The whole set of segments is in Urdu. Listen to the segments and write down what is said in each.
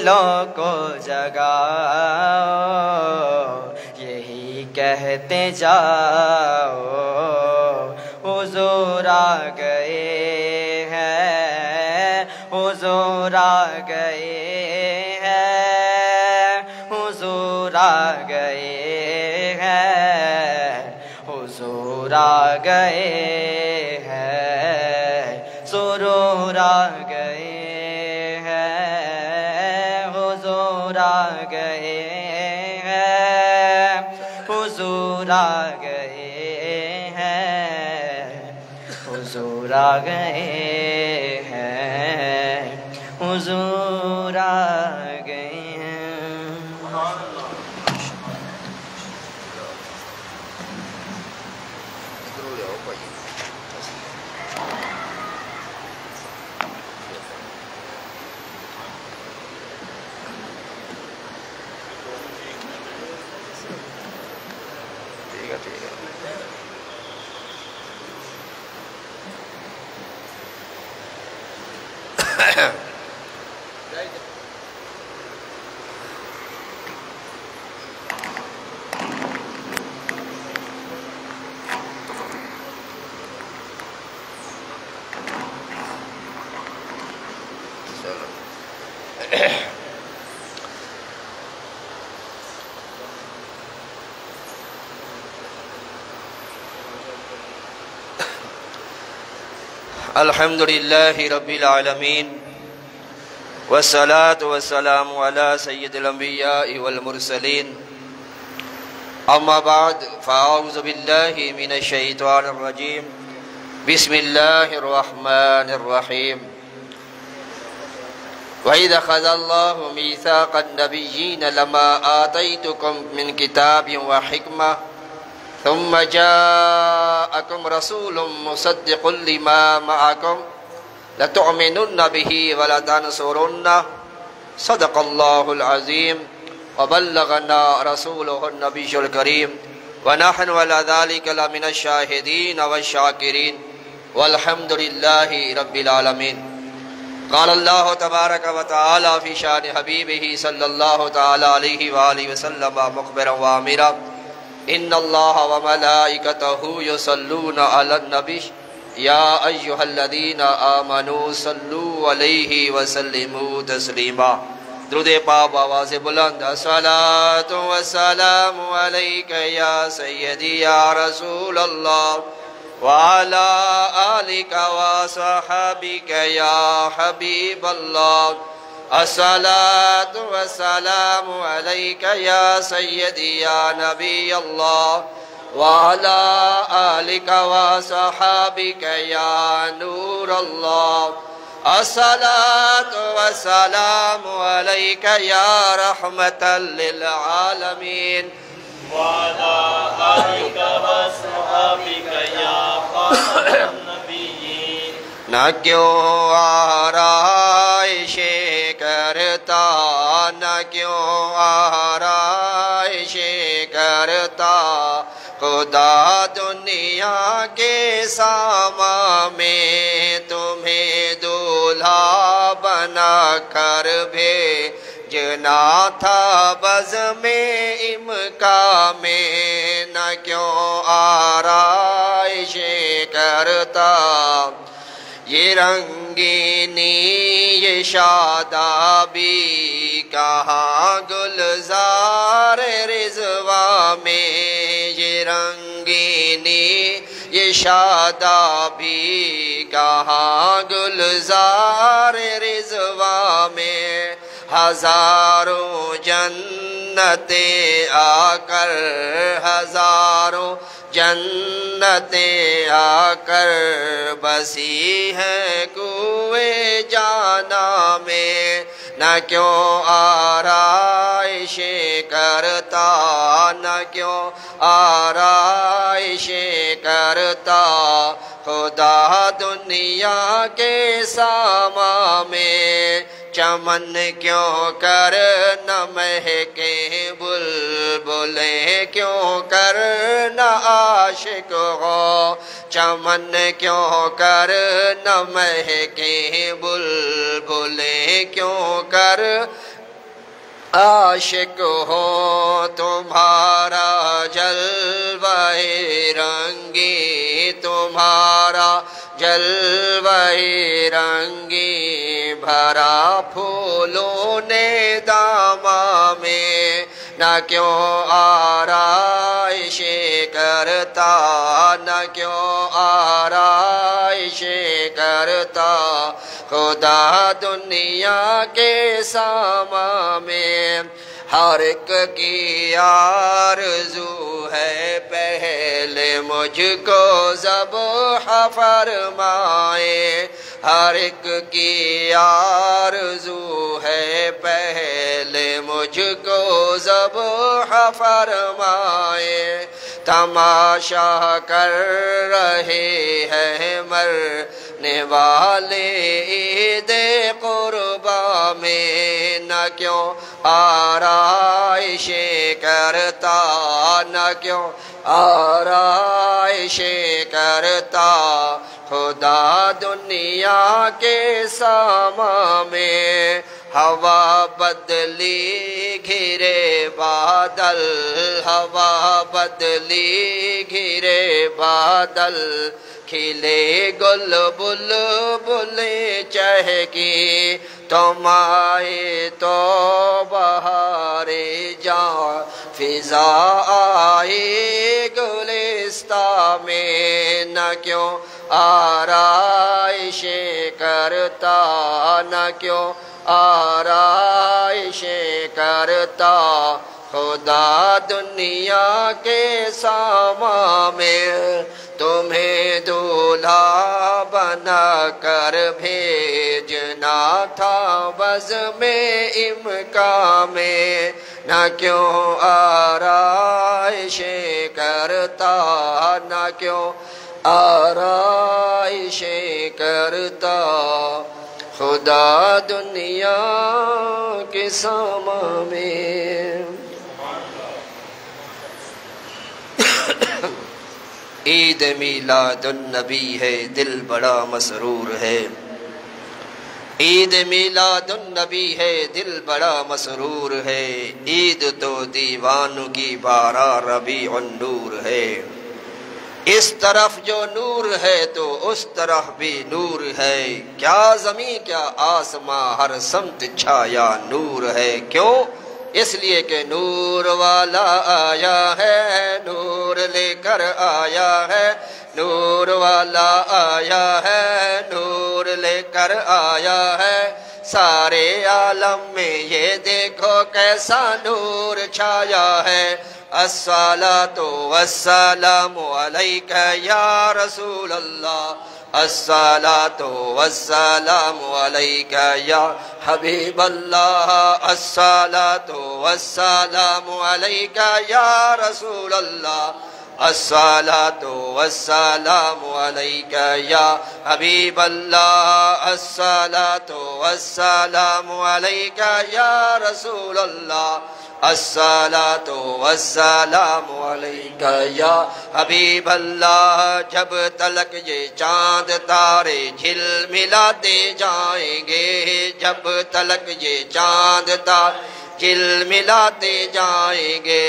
دلوں کو جگاؤ، یہی کہتے جاؤ حضور آ گئے ہیں، حضور آ گئے ہیں، حضور آ گئے ہیں، حضور آ گئے ہیں، سرور آ گئے ہیں، حضور آ گئے ہیں، حضور آ گئے ہیں، حضور آ گئے ہیں، حضور آ گئے ہیں۔ الحمد لله رب العالمين، والصلاة والسلام على سيد الأنبياء والمرسلين، أما بعد فأعوذ بالله من الشيطان الرجيم، بسم الله الرحمن الرحيم. وإذا أخذ الله ميثاق النبيين لما آتيتكم من كتاب وحكمة ثم جاءكم رسول مصدق لما معكم لتؤمنن به ولتنصرنه صدق الله العظيم وبلغنا رسوله النبي الكريم ونحن على ذلك لمن الشاهدين والشاكرين والحمد لله رب العالمين. قال الله تبارك وتعالى في شان حبيبه صلى الله تعالى عليه وآله وسلم مخبرا وآمرا إن الله وملائكته يصلون على النبي يا أيها الذين آمنوا صلوا عليه وسلموا تسليما. درود پاک آواز بلند. الصلاة والسلام عليك يا سيدي يا رسول الله وعلى آلك وصحابك يا حبيب الله. الصلاة والسلام عليك يا سيدي يا نبي الله وعلى آلك وصحابك يا نور الله. الصلاة والسلام عليك يا رحمة للعالمين وعلى آلك وصحابك يا خاتم النبيين. نہ کیوں آرائش کرتا، نہ کیوں آرائش کرتا، خدا دنیا کے ساما میں تمہیں دولہا بنا کر بھیجنا تھا بزم امکا میں. نہ کیوں آرائش کرتا، یہ رنگینی یہ شادابی کہاں گلزار رضوا میں. یہ رنگینی یہ شادابی کہاں گلزار رضوا میں. ہزاروں جنتیں آ کر، ہزاروں جنتیں آ کر بسی ہیں کوئے جانا میں. نہ کیوں آرائش کرتا، نہ کیوں آرائش کرتا، خدا دنیا کے ساما میں. چمن کیوں کر نہ مہکیں بلبلیں کیوں کر نہ عاشق ہو. چمن کیوں کر نہ مہکیں بلبلیں کیوں کر عاشق ہو تمہارا جلوہ رنگی، تمہارا جلوہ رنگی، بھرا پھولوں نے داماں میں، نہ کیوں آرائش کرتا، نہ کیوں آرائش کرتا، خدا دنیا کے ساما میں، ہر ایک کی آرزو ہے پہلے مجھ کو ذبح فرمائے، ہر ایک کی آرزو ہے پہلے مجھ کو ذبح فرمائے، تماشا کر رہے ہیں مرنے والے عید قربا میں، نہ کیوں آرائش کرتا، نہ کیوں آرائش کرتا، خدا دنیا کے ساما میں، ہوا بدلی گھرے بادل، ہوا بدلی گھرے بادل، کھلے گل بلبل چہکی، تم آئے تو بہار جاں فضا آئی گلستان میں، نہ کیوں آرائش کرتا، نہ کیوں آرائش کرتا، خدا دنیا کے ساما میں، تمہیں دولہا بنا کر بھیجنا تھا بزم امکان میں، نہ کیوں آرائش کرتا، نہ کیوں آرائش کرتا، خدا دنیا کے ساما میں۔ عید میلاد النبی ہے دل بڑا مسرور ہے، عید میلاد النبی ہے دل بڑا مسرور ہے، عید تو دیوانوں کی بارہ ربیع النور ہے، اس طرف جو نور ہے تو اس طرف بھی نور ہے، کیا زمین کیا آسماں ہر سمت چھایا نور ہے، کیوں؟ اس لیے کہ نور والا آیا ہے، نور لے کر آیا ہے، نور والا آیا ہے، نور لے کر آیا ہے، سارے عالم میں یہ دیکھو کیسا نور چھایا ہے، الصلاۃ والسلام علیک یا رسول اللہ، الصلاۃ والسلام علیک یا حبیب اللہ، الصلاۃ والسلام علیک یا رسول اللہ، الصلاۃ والسلام علیک یا حبیب اللہ، الصلاۃ والسلام علیک یا رسول اللہ، الصلاۃ والسلام علیک یا حبیب اللہ، جب تلک یہ چاند تارے جھل ملاتے جائیں گے، جب تلک یہ چاند تارے جھل ملاتے جائیں گے،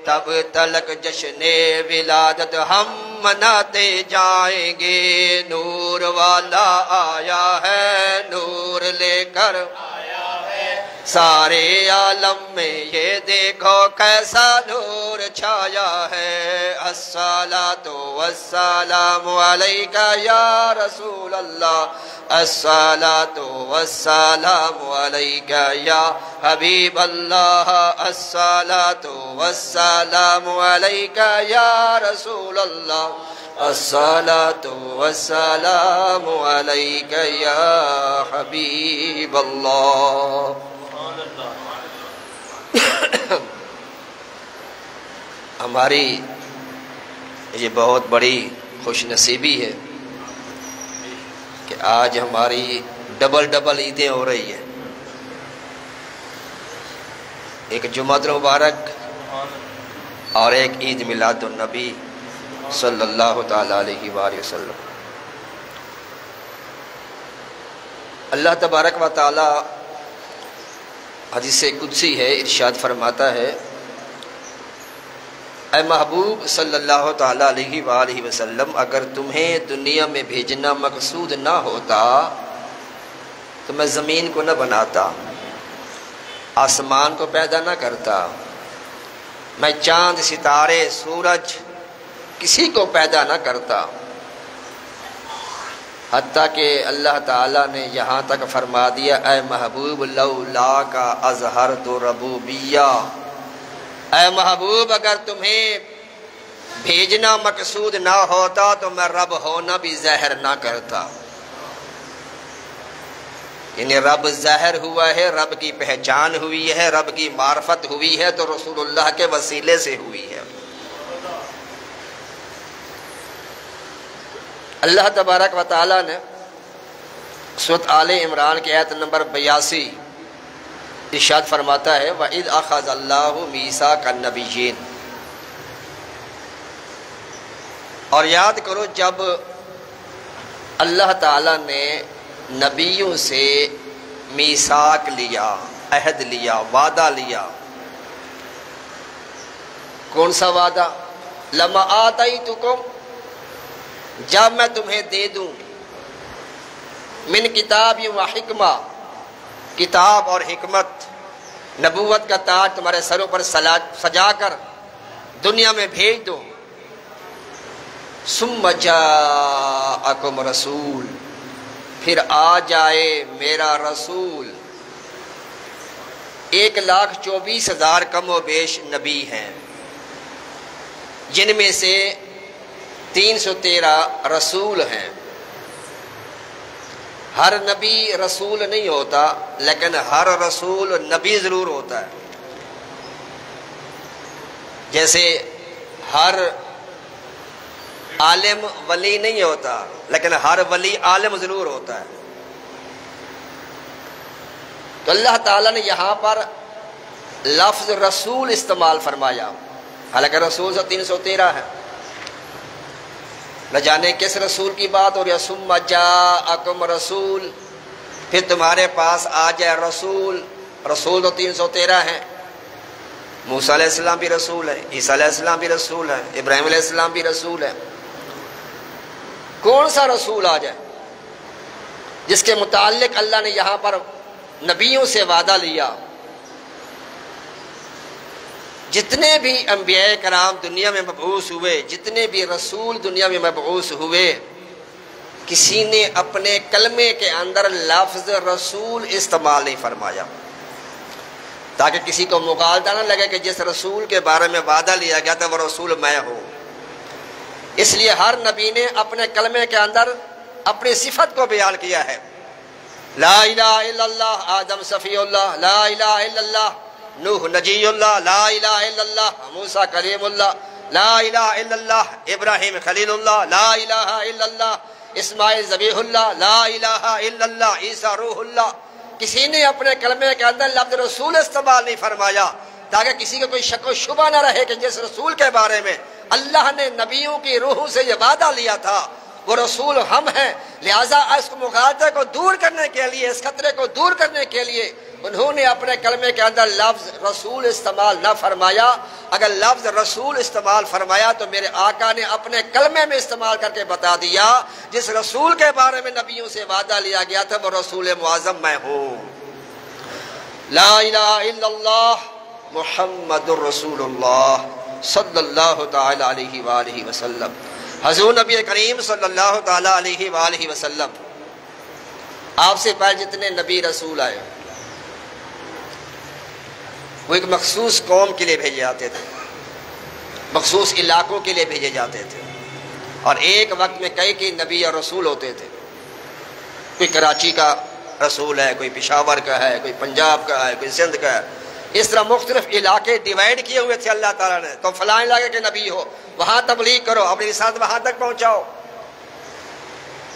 تب تلک جشن ولادت ہم مناتے جائیں گے، نور والا آیا ہے، نور لے کر سارے عالم میں یہ دیکھو کیسا نور چھایا ہے، الصلاۃ والسلام علیک یا رسول اللہ، الصلاۃ والسلام علیک یا حبیب اللہ، الصلاۃ والسلام علیک یا رسول اللہ، الصلاۃ والسلام علیک یا حبیب اللہ۔ ہماری یہ بہت بڑی خوش نصیبی ہے کہ آج ہماری ڈبل عیدیں ہو رہی ہیں، ایک جمعۃ المبارک اور ایک عید میلاد النبی صلی اللہ تعالی علیہ وآلہ وسلم۔ اللہ تبارک و تعالی حدیث قدسی ہے، ارشاد فرماتا ہے اے محبوب صلی اللہ تعالیٰ علیہ وآلہ وسلم، اگر تمہیں دنیا میں بھیجنا مقصود نہ ہوتا تو میں زمین کو نہ بناتا، آسمان کو پیدا نہ کرتا، میں چاند ستارے سورج کسی کو پیدا نہ کرتا، حتیٰ کہ اللہ تعالیٰ نے یہاں تک فرما دیا اے محبوب لولا کا اظہرت ربوبیہ، اے محبوب اگر تمہیں بھیجنا مقصود نہ ہوتا تو میں رب ہونا بھی ظاہر نہ کرتا۔ یعنی رب ظاہر ہوا ہے، رب کی پہچان ہوئی ہے، رب کی معرفت ہوئی ہے تو رسول اللہ کے وسیلے سے ہوئی ہے۔ اللہ تبارک و تعالیٰ نے سورۃ آل عمران کی آیت نمبر 82 ارشاد فرماتا ہے وَإِذْ أَخَذَ اللَّهُ مِيثَاقَ النَّبِيِّينَ، اور یاد کرو جب اللہ تعالیٰ نے نبیوں سے میثاق لیا، عہد لیا، وعدہ لیا۔ کون سا وعدہ؟ لَمَا آتَيْتُكُمْ، جب میں تمہیں دے دوں، من کتاب و حکمہ، کتاب اور حکمت، نبوت کا تاج تمہارے سروں پر سجا کر دنیا میں بھیج دو، ثم جاءکم رسول، پھر آ جائے میرا رسول۔ 1,24,000 کم و بیش نبی ہیں، جن میں سے 313 رسول ہیں۔ ہر نبی رسول نہیں ہوتا، لیکن ہر رسول نبی ضرور ہوتا ہے۔ جیسے ہر عالم ولی نہیں ہوتا، لیکن ہر ولی عالم ضرور ہوتا ہے۔ تو اللہ تعالیٰ نے یہاں پر لفظ رسول استعمال فرمایا، حالانکہ رسول سے 313 ہے۔ نہ جانے کس رسول کی بات ہو رہی ہے، ثم جاءکم رسول، پھر تمہارے پاس آ جائے رسول۔ رسول تو 313 ہیں، موسیٰ علیہ السلام بھی رسول ہے، عیسیٰ علیہ السلام بھی رسول ہے، ابراہیم علیہ السلام بھی رسول ہے۔ کون سا رسول آ جائے جس کے متعلق اللہ نے یہاں پر نبیوں سے وعدہ لیا؟ جتنے بھی انبیاء کرام دنیا میں مبعوث ہوئے، جتنے بھی رسول دنیا میں مبعوث ہوئے، کسی نے اپنے کلمے کے اندر لفظ رسول استعمال نہیں فرمایا، تاکہ کسی کو مغالطہ نہ لگے کہ جس رسول کے بارے میں وعدہ لیا گیا تھا وہ رسول میں ہوں۔ اس لیے ہر نبی نے اپنے کلمے کے اندر اپنی صفت کو بیان کیا ہے۔ لا الہ الا اللہ آدم صفی اللہ، لا الہ الا اللہ نوح نجی اللہ، لا الہ الا اللہ موسیٰ کلیم اللہ، لا الہ الا اللہ ابراہیم خلیل اللہ، لا الہ الا اللہ اسماعیل ذبیح اللہ، لا الہ الا اللہ عیسیٰ روح اللہ۔ کسی نے اپنے کلمے کے اندر لفظ رسول استعمال نہیں فرمایا، تاکہ کسی کو کوئی شک و شبہ نہ رہے کہ جس رسول کے بارے میں اللہ نے نبیوں کی روحوں سے یہ وعدہ لیا تھا وہ رسول ہم ہیں۔ لہٰذا اس مغالطے کو دور کرنے کے لیے، اس خطرے کو دور کرنے کے لیے انہوں نے اپنے کلمے کے اندر لفظ رسول استعمال نہ فرمایا۔ اگر لفظ رسول استعمال فرمایا تو میرے آقا نے اپنے کلمے میں استعمال کر کے بتا دیا جس رسول کے بارے میں نبیوں سے وعدہ لیا گیا تھا وہ رسول معظم میں ہوں۔ لا الہ الا اللہ محمد الرسول اللہ صلی اللہ تعالی علیہ وآلہ وسلم۔ حضور نبی کریم صلی اللہ تعالی علیہ وآلہ وسلم، آپ سے پہلے جتنے نبی رسول آئے وہ ایک مخصوص قوم کے لیے بھیجے جاتے تھے، مخصوص علاقوں کے لیے بھیجے جاتے تھے، اور ایک وقت میں کئی نبی اور رسول ہوتے تھے۔ کوئی کراچی کا رسول ہے، کوئی پشاور کا ہے، کوئی پنجاب کا ہے، کوئی سندھ کا ہے۔ اس طرح مختلف علاقے ڈیوائیڈ کیے ہوئے تھے اللہ تعالیٰ نے، تو فلاں علاقے کے نبی ہو وہاں تبلیغ کرو، اپنی رسالت وہاں تک پہنچاؤ۔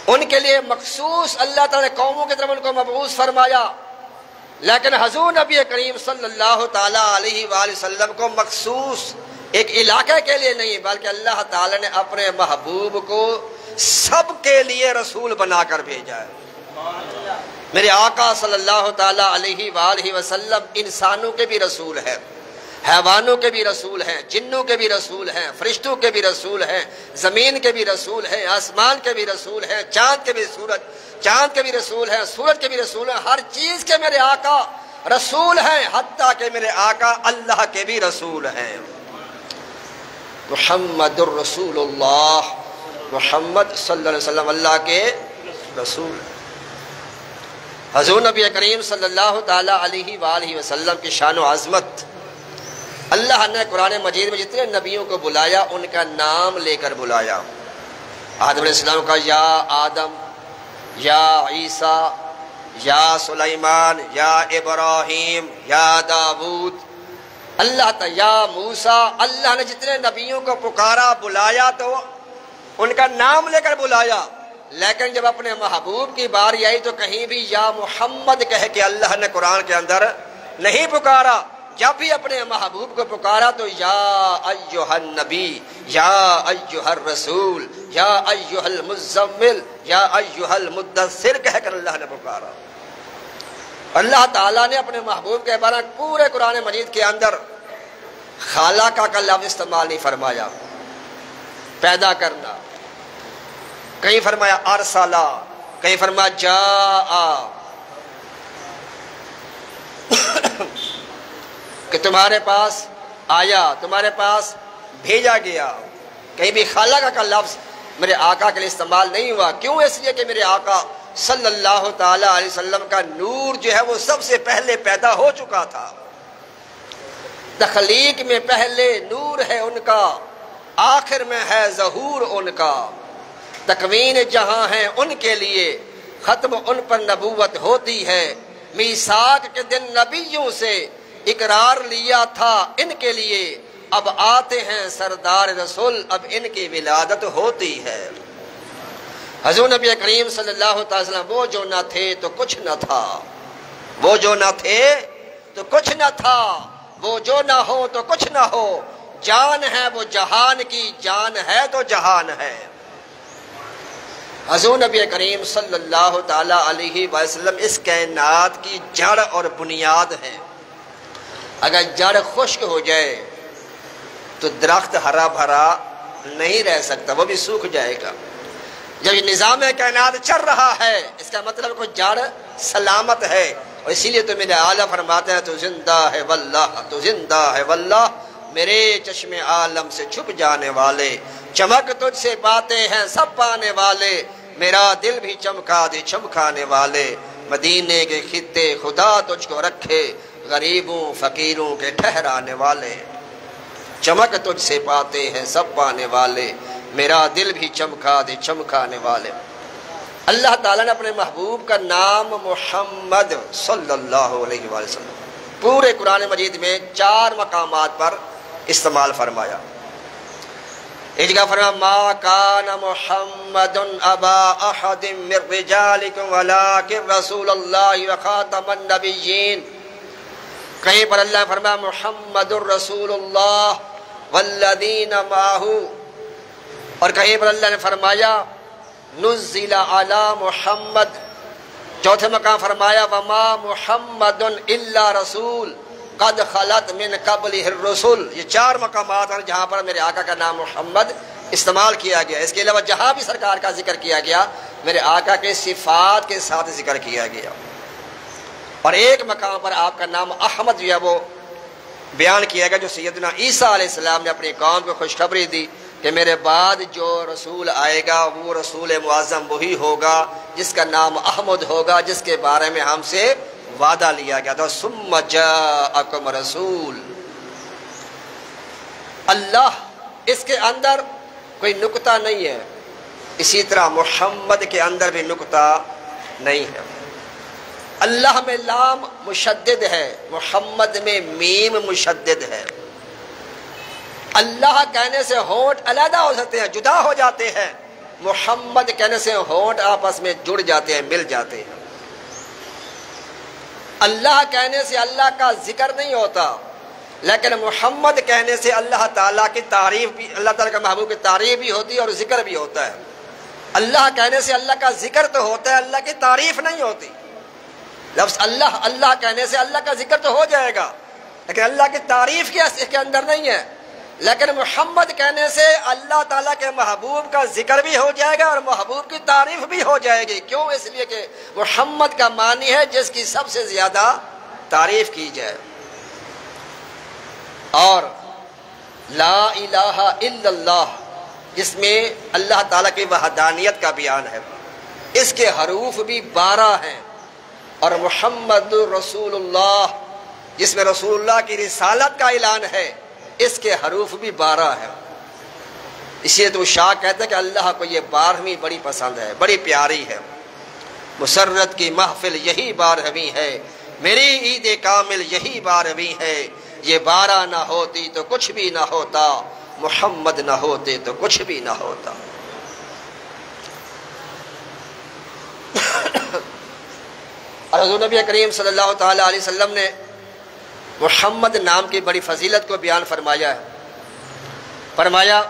ان کے لیے مخصوص اللہ تعالیٰ نے قوموں کی طرف ان کو مبعوث فرمایا، لیکن حضور نبی کریم صلی اللہ تعالی علیہ وآلہ وسلم کو مخصوص ایک علاقے کے لیے نہیں، بلکہ اللہ تعالیٰ نے اپنے محبوب کو سب کے لیے رسول بنا کر بھیجا ہے۔ میرے آقا صلی اللہ تعالیٰ علیہ وآلہ وسلم انسانوں کے بھی رسول ہیں، حیوانوں کے بھی رسول ہیں، جنوں کے بھی رسول ہیں، فرشتوں کے بھی رسول ہیں، زمین کے بھی رسول ہیں، آسمان کے بھی رسول ہیں، چاند کے بھی رسول ہیں، سورج کے بھی رسول ہیں، ہر چیز کے میرے آقا رسول ہیں، حتیٰ کہ میرے آقا اللہ کے بھی رسول ہیں۔ محمد الرسول اللہ، محمد صلی اللہ علیہ وسلم اللہ کے رسول۔ حضور نبی کریم صلی اللہ تعالیٰ علیہ وآلہ وسلم کی شان و عظمت، اللہ نے قرآن مجید میں جتنے نبیوں کو بلایا ان کا نام لے کر بلایا۔ آدم علیہ السلام کا یا آدم، یا عیسیٰ، یا سلیمان، یا ابراہیم، یا داود، اللہ تعالیٰ یا موسیٰ، اللہ نے جتنے نبیوں کو پکارا بلایا تو ان کا نام لے کر بلایا، لیکن جب اپنے محبوب کی باری آئی تو کہیں بھی یا محمد کہہ کے اللہ نے قرآن کے اندر نہیں پکارا۔ جب بھی اپنے محبوب کو پکارا تو یا ایھا النبی، یا ایھا الرسول، یا ایھا المزمل، یا ایھا المدثر کہہ کر اللہ نے پکارا۔ اللہ تعالیٰ نے اپنے محبوب کے بارے پورے قرآن مجید کے اندر خالقہ کا لفظ استعمال نہیں فرمایا، پیدا کرنا، کہیں فرمایا ارسلا، کہیں فرمایا جاء، کہ تمہارے پاس آیا، تمہارے پاس بھیجا گیا۔ کہیں بھی خالقہ کا لفظ میرے آقا کے لیے استعمال نہیں ہوا۔ کیوں؟ اس لیے کہ میرے آقا صلی اللہ تعالیٰ علیہ وسلم کا نور جو ہے وہ سب سے پہلے پیدا ہو چکا تھا۔ تخلیق میں پہلے نور ہے ان کا، آخر میں ہے ظہور ان کا۔ تکوین جہاں ہے ان کے لیے، ختم ان پر نبوت ہوتی ہے۔ میثاق کے دن نبیوں سے اقرار لیا تھا ان کے لیے، اب آتے ہیں سردار رسول، اب ان کی ولادت ہوتی ہے۔ حضور نبی کریم صلی اللہ علیہ وسلم وہ جو نہ تھے تو کچھ نہ تھا، وہ جو نہ تھے تو کچھ نہ تھا، وہ جو نہ ہو تو کچھ نہ ہو، جان ہے وہ جہان کی، جان ہے تو جہان ہے۔ حضور نبی کریم صلی اللہ تعالیٰ علیہ وسلم اس کائنات کی جڑ اور بنیاد ہے۔ اگر جڑ خشک ہو جائے تو درخت ہرا بھرا نہیں رہ سکتا، وہ بھی سوکھ جائے گا۔ جب یہ نظام کائنات چل رہا ہے اس کا مطلب کوئی جڑ سلامت ہے، اور اسی لیے تو میرے اعلیٰ فرماتے ہیں تو زندہ ہے واللہ، تو زندہ ہے واللہ، میرے چشم عالم سے چھپ جانے والے، چمک تجھ سے پاتے ہیں سب پانے والے، میرا دل بھی چمکا دے چمکانے والے، مدینے کے خطے خدا تجھ کو رکھے، غریبوں فقیروں کے ٹھہرانے والے، چمک تجھ سے پاتے ہیں سب پانے والے، میرا دل بھی چمکا دے چمکانے والے۔ اللہ تعالیٰ نے اپنے محبوب کا نام محمد صلی اللہ علیہ وآلہ وسلم پورے قرآن مجید میں 4 مقامات پر استعمال فرمایا۔ ایک جگہ فرمایا ما کان محمد ابا احد من رجالکم ولکن رسول اللہ وخاتم النبیین، کہیں پر اللہ نے فرمایا محمد الرسول اللہ والذین معہ، اور کہیں پر اللہ نے فرمایا نزل علی محمد، چوتھے مقام فرمایا وما محمد الا رسول قد خلت من قبلہ الرسل۔ یہ 4 مقامات ہیں جہاں پر میرے آقا کا نام محمد استعمال کیا گیا۔ اس کے علاوہ جہاں بھی سرکار کا ذکر کیا گیا میرے آقا کے صفات کے ساتھ ذکر کیا گیا، اور ایک مقام پر آپ کا نام احمد جو ہے وہ بیان کیا گیا، جو سیدنا عیسیٰ علیہ السلام نے اپنی قوم کو خوشخبری دی کہ میرے بعد جو رسول آئے گا وہ رسول معظم وہی ہوگا جس کا نام احمد ہوگا، جس کے بارے میں ہم سے وعدہ لیا گیا تھا۔ ثم جاءکم رسول، اللہ اس کے اندر کوئی نکتہ نہیں ہے، اسی طرح محمد کے اندر بھی نکتہ نہیں ہے۔ اللہ میں لام مشدد ہے، محمد میں میم مشدد ہے۔ اللہ کہنے سے ہونٹ علیحدہ ہو سکتے ہیں، جدا ہو جاتے ہیں، محمد کہنے سے ہونٹ آپس میں جڑ جاتے ہیں، مل جاتے ہیں۔ اللہ کہنے سے اللہ کا ذکر نہیں ہوتا، لیکن محمد کہنے سے اللہ تعالیٰ کی تعریف بھی، اللہ تعالیٰ کا محبوب کی تعریف بھی ہوتی ہے اور ذکر بھی ہوتا ہے۔ اللہ کہنے سے اللہ کا ذکر تو ہوتا ہے، اللہ کی تعریف نہیں ہوتی۔ لفظ اللہ اللہ کہنے سے اللہ کا ذکر تو ہو جائے گا، لیکن اللہ کی تعریف کیا اس کے اندر نہیں ہے. لیکن محمد کہنے سے اللہ تعالیٰ کے محبوب کا ذکر بھی ہو جائے گا اور محبوب کی تعریف بھی ہو جائے گی. کیوں؟ اس لیے کہ محمد کا معنی ہے جس کی سب سے زیادہ تعریف کی جائے. اور لا الہ الا اللہ جس میں اللہ تعالیٰ کی وحدانیت کا بیان ہے، اس کے حروف بھی 12 ہیں. اور محمد رسول اللہ جس میں رسول اللہ کی رسالت کا اعلان ہے، اس کے حروف بھی 12 ہیں. اس لیے تو شاہ کہتے ہیں کہ اللہ کو یہ 12ویں بڑی پسند ہے، بڑی پیاری ہے. مسرت کی محفل یہی 12ویں ہے، میری عید کامل یہی 12ویں ہے. یہ 12 نہ ہوتی تو کچھ بھی نہ ہوتا، محمد نہ ہوتے تو کچھ بھی نہ ہوتا. اور حضور نبی کریم صلی اللہ تعالی علیہ وسلم نے محمد نام کی بڑی فضیلت کو بیان فرمایا ہے. فرمایا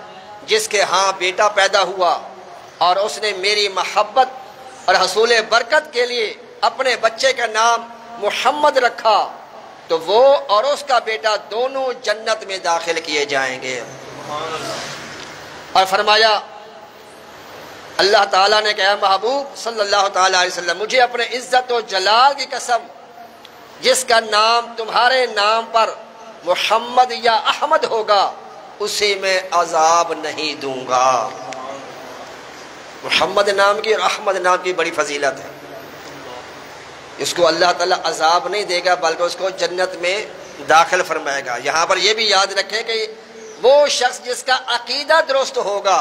جس کے ہاں بیٹا پیدا ہوا اور اس نے میری محبت اور حصول برکت کے لیے اپنے بچے کا نام محمد رکھا تو وہ اور اس کا بیٹا دونوں جنت میں داخل کیے جائیں گے. اور فرمایا اللہ تعالیٰ نے کہا محبوب صلی اللہ تعالیٰ علیہ وسلم مجھے اپنے عزت و جلال کی قسم جس کا نام تمہارے نام پر محمد یا احمد ہوگا اسے میں عذاب نہیں دوں گا. محمد نام کی اور احمد نام کی بڑی فضیلت ہے. اس کو اللہ تعالیٰ عذاب نہیں دے گا بلکہ اس کو جنت میں داخل فرمائے گا. یہاں پر یہ بھی یاد رکھیں کہ وہ شخص جس کا عقیدہ درست ہوگا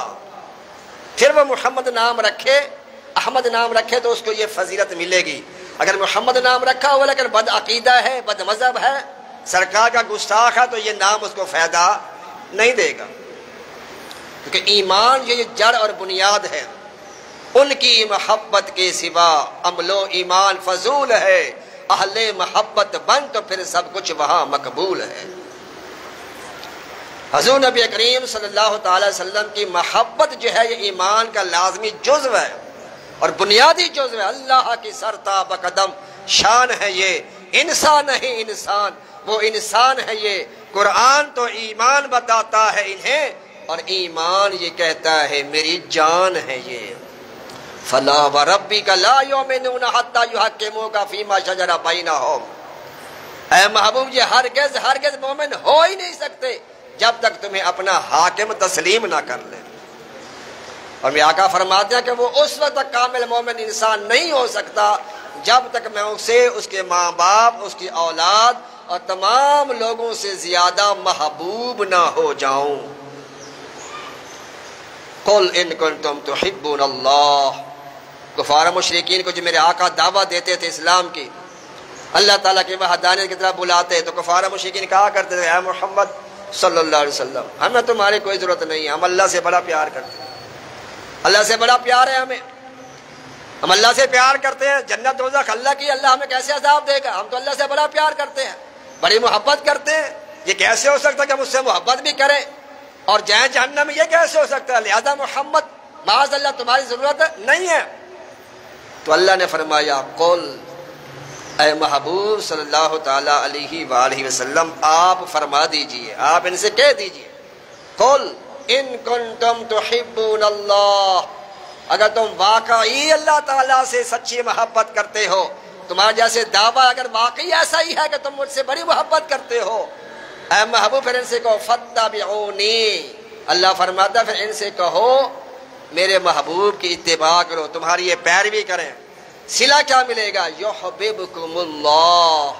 پھر وہ محمد نام رکھے احمد نام رکھے تو اس کو یہ فضیلت ملے گی. اگر محمد نام رکھا ہوا لیکن بد عقیدہ ہے، بد مذہب ہے، سرکار کا گستاخ ہے تو یہ نام اس کو فائدہ نہیں دے گا. کیونکہ ایمان یہ جڑ اور بنیاد ہے. ان کی محبت کے سوا عمل و ایمان فضول ہے. اہل محبت بن تو پھر سب کچھ وہاں مقبول ہے. حضور نبی کریم صلی اللہ تعالی وسلم کی محبت جو ہے یہ ایمان کا لازمی جزو ہے اور بنیادی جزو ہے. اللہ کی سرتاب قدم شان ہے یہ. انسان نہیں انسان، وہ انسان ہے یہ. قرآن تو ایمان بتاتا ہے انہیں اور ایمان یہ کہتا ہے میری جان ہے یہ. فلا وربک لا یؤمنون حتی یحکموک فیما شجر بینہم. اے محبوب یہ ہرگز مومن ہو ہی نہیں سکتے جب تک تمہیں اپنا حاکم تسلیم نہ کر لے. اور میں آقا فرماتے ہیں کہ وہ اس وقت تک کامل مومن انسان نہیں ہو سکتا جب تک میں اسے اس کے ماں باپ اس کی اولاد اور تمام لوگوں سے زیادہ محبوب نہ ہو جاؤں. قل ان کنتم تحبون اللہ. کفار مشرکین کو جو میرے آقا دعویٰ دیتے تھے اسلام کی، اللہ تعالیٰ کی وحدانیت کی طرف بلاتے تو کفار مشرکین کہا کرتے تھے اے محمد صلی اللہ علیہ وسلم ہمیں تمہاری کوئی ضرورت نہیں ہے، ہم اللہ سے بڑا پیار کرتے ہیں، اللہ سے بڑا پیار ہے ہمیں، ہم اللہ سے پیار کرتے ہیں. جنت دوزخ اللہ کی، اللہ ہمیں کیسے عذاب دے گا؟ ہم تو اللہ سے بڑا پیار کرتے ہیں، بڑی محبت کرتے ہیں. یہ کیسے ہو سکتا ہے کہ ہم اس سے محبت بھی کریں اور جائیں جہنم میں؟ یہ کیسے ہو سکتا ہے؟ لہذا محمد معاذ اللہ تمہاری ضرورت نہیں ہے. تو اللہ نے فرمایا قل اے محبوب صلی اللہ تعالی علیہ وآلہ وسلم آپ فرما دیجئے، آپ ان سے کہہ دیجئے قل ان کنتم تحبون اللہ. اگر تم واقعی اللہ تعالیٰ سے سچی محبت کرتے ہو، تمہارا جیسے دعویٰ اگر واقعی ایسا ہی ہے کہ تم مجھ سے بڑی محبت کرتے ہو، اے محبوب پھر ان سے کہو فاتبعونی. اللہ فرماتا ہے پھر ان سے کہو میرے محبوب کی اتباع کرو، تمہاری یہ پیروی کریں. صلہ کیا ملے گا؟ یحببکم اللہ.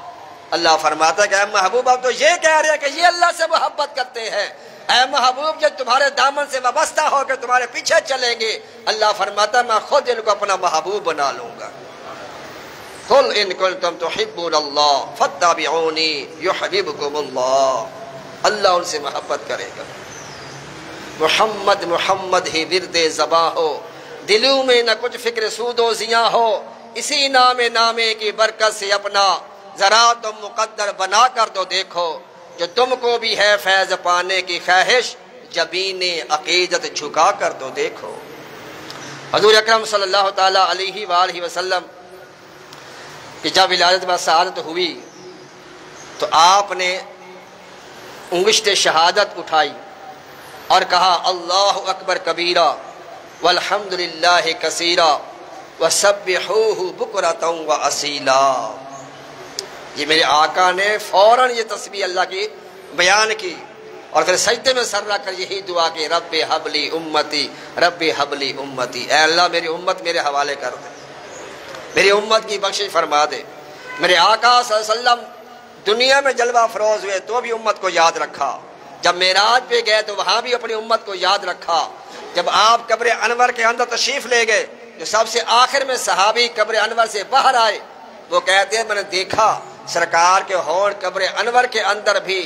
اللہ فرماتا ہے کہ اے محبوب آپ تو یہ کہہ رہے ہیں کہ یہ اللہ سے محبت کرتے ہیں. اے محبوب جب تمہارے دامن سے وابستہ ہو کے تمہارے پیچھے چلیں گے، اللہ فرماتا ہے میں خود ان کو اپنا محبوب بنا لوں گا. قل ان کنتم تحبون اللہ فاتبعونی یحببکم اللہ. اللہ ان سے محبت کرے گا. محمد محمد ہی ورد زباں ہو، دلوں میں نہ کچھ فکر سود و زیاں ہو. اسی نامے کی برکت سے اپنا ذرا تم مقدر بنا کر تو دیکھو، جو تم کو بھی ہے فیض پانے کی خواہش جبین عقیدت جھکا کر تو دیکھو. حضور اکرم صلی اللہ تعالی علیہ وآلہ وسلم کہ جب ولادت بسعادت ہوئی تو آپ نے انگشت شہادت اٹھائی اور کہا اللہ اکبر کبیرہ والحمد للہ کثیرہ وسبحوہ بکرۃ واصیلا۔ یہ میرے آقا نے فوراً یہ تسبیح اللہ کی بیان کی اور پھر سجدے میں سر رکھ کر یہی دعا کی رب حبلی امتی، رب حبلی امتی، اے اللہ میری امت میرے حوالے کر دے، میری امت کی بخشش فرما دے۔ میرے آقا صلی اللہ علیہ وسلم دنیا میں جلوہ فروز ہوئے تو بھی امت کو یاد رکھا، جب معراج پہ گئے تو وہاں بھی اپنی امت کو یاد رکھا، جب آپ قبر انور کے اندر تشریف لے گئے جو سب سے آخر میں صحابی قبر انور سے باہر آئے وہ کہتے ہیں میں نے دیکھا سرکار کے ہونٹ قبر انور کے اندر بھی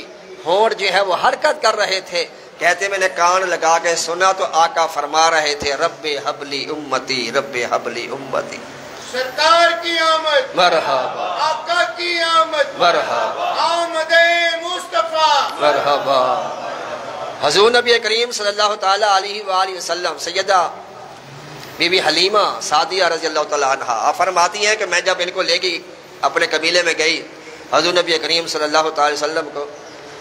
ہونٹ جو ہے وہ حرکت کر رہے تھے، کہتے میں نے کان لگا کے سنا تو آقا فرما رہے تھے رب حبلی امتی، رب حبلی امتی۔ سرکار کی آمد، مرحبا آقا کی آمد، مرحبا آمد مصطفیٰ، مرحبا۔ حضور نبی کریم صلی اللہ تعالیٰ علیہ وآلہ وسلم سیدہ بی بی حلیمہ سعدیہ رضی اللہ تعالیٰ عنہ آپ فرماتی ہیں کہ میں جب ان کو لے گئی اپنے قبیلے میں گئی حضور نبی کریم صلی اللہ تعالی وسلم کو،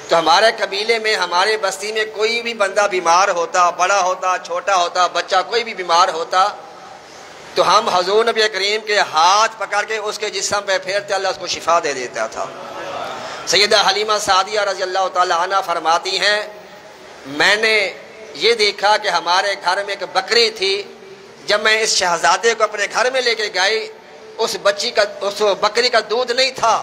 تو ہمارے قبیلے میں ہمارے بستی میں کوئی بھی بندہ بیمار ہوتا، بڑا ہوتا چھوٹا ہوتا بچہ کوئی بھی بیمار ہوتا تو ہم حضور نبی کریم کے ہاتھ پکڑ کے اس کے جسم پہ پھیرتے اللہ اس کو شفا دے دیتا تھا۔ سیدہ حلیمہ سعدیہ رضی اللہ تعالی عنہ فرماتی ہیں میں نے یہ دیکھا کہ ہمارے گھر میں ایک بکری تھی، جب میں اس شہزادے کو اپنے گھر میں لے کے گئی اس بکری کا دودھ نہیں تھا،